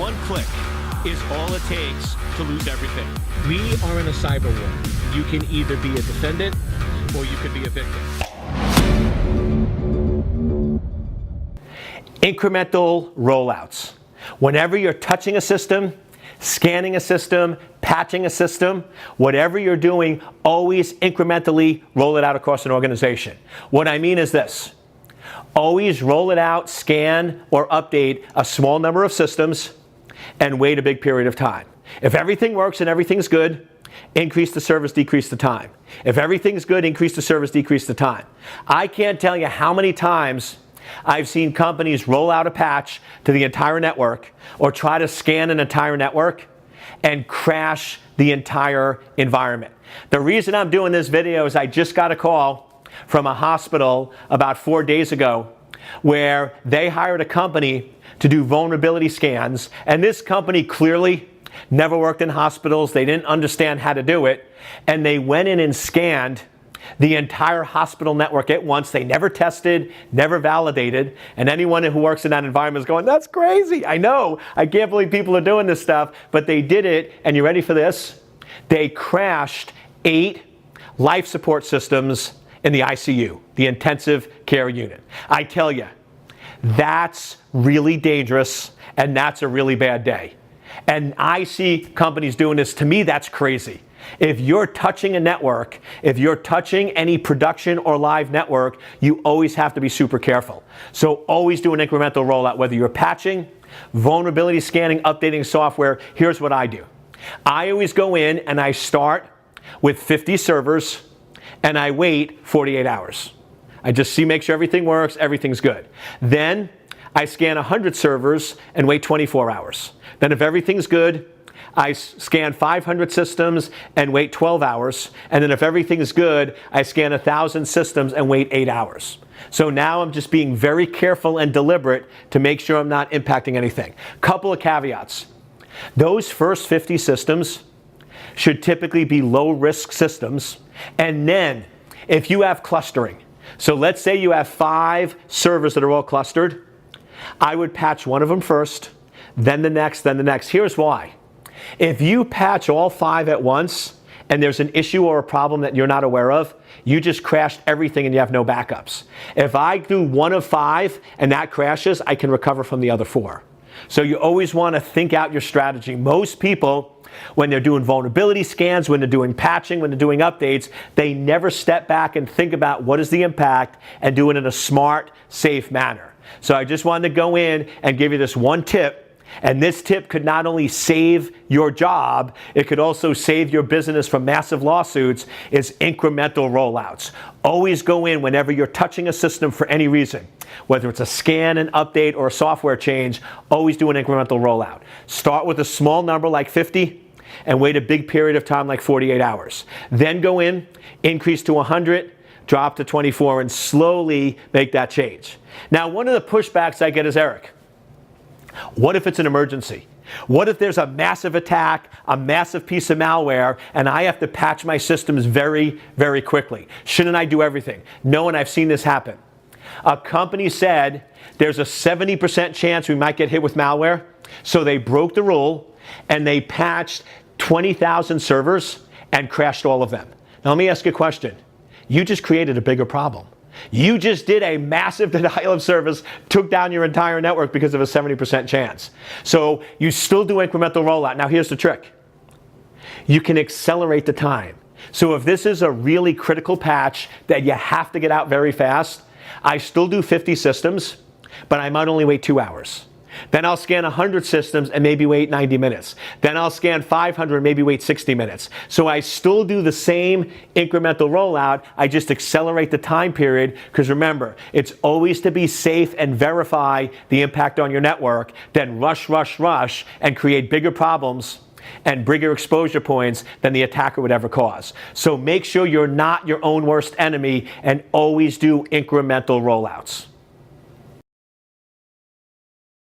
One click is all it takes to lose everything. We are in a cyber war. You can either be a defendant or you could be a victim. Incremental rollouts. Whenever you're touching a system, scanning a system, patching a system, whatever you're doing, always incrementally roll it out across an organization. What I mean is this. Always roll it out, scan, or update a small number of systems and wait a big period of time. If everything works and everything's good, increase the service, decrease the time. If everything's good, increase the service, decrease the time. I can't tell you how many times I've seen companies roll out a patch to the entire network or try to scan an entire network and crash the entire environment. The reason I'm doing this video is I just got a call from a hospital about 4 days ago where they hired a company to do vulnerability scans, and this company clearly never worked in hospitals. They didn't understand how to do it, and they went in and scanned the entire hospital network at once. They never tested, never validated, and anyone who works in that environment is going, that's crazy. I know, I can't believe people are doing this stuff, but they did it, and you ready for this? They crashed 8 life support systems in the ICU, the intensive care unit. I tell you, that's really dangerous, and that's a really bad day. And I see companies doing this. To me, that's crazy. If you're touching a network, if you're touching any production or live network, you always have to be super careful. So always do an incremental rollout, whether you're patching, vulnerability scanning, updating software. Here's what I do. I always go in and I start with 50 servers and I wait 48 hours. I just make sure everything works, everything's good. Then I scan 100 servers and wait 24 hours. Then if everything's good, I scan 500 systems and wait 12 hours. And then if everything's good, I scan 1,000 systems and wait 8 hours. So now I'm just being very careful and deliberate to make sure I'm not impacting anything. Couple of caveats. Those first 50 systems should typically be low-risk systems. And then if you have clustering, so let's say you have 5 servers that are all clustered, I would patch one of them first, then the next, then the next. Here's why. If you patch all 5 at once and there's an issue or a problem that you're not aware of, you just crashed everything and you have no backups. If I do one of 5 and that crashes, I can recover from the other 4. So you always want to think out your strategy. Most people, when they're doing vulnerability scans, when they're doing patching, when they're doing updates, they never step back and think about what is the impact and do it in a smart, safe manner. So I just wanted to go in and give you this one tip. And this tip could not only save your job, it could also save your business from massive lawsuits, is incremental rollouts. Always go in whenever you're touching a system for any reason, whether it's a scan, an update, or a software change, always do an incremental rollout. Start with a small number like 50 and wait a big period of time like 48 hours. Then go in, increase to 100, drop to 24, and slowly make that change. Now, one of the pushbacks I get is, Eric, what if it's an emergency? What if there's a massive attack, a massive piece of malware, and I have to patch my systems very, very quickly? Shouldn't I do everything? No, and I've seen this happen. A company said there's a 70% chance we might get hit with malware, so they broke the rule and they patched 20,000 servers and crashed all of them. Now let me ask you a question. You just created a bigger problem. You just did a massive denial of service, took down your entire network because of a 70% chance. So you still do incremental rollout. Now here's the trick. You can accelerate the time. So if this is a really critical patch that you have to get out very fast, I still do 50 systems, but I might only wait 2 hours. Then I'll scan 100 systems and maybe wait 90 minutes. Then I'll scan 500 and maybe wait 60 minutes. So I still do the same incremental rollout. I just accelerate the time period because remember, it's always to be safe and verify the impact on your network, then rush, rush, rush and create bigger problems and bigger exposure points than the attacker would ever cause. So make sure you're not your own worst enemy and always do incremental rollouts.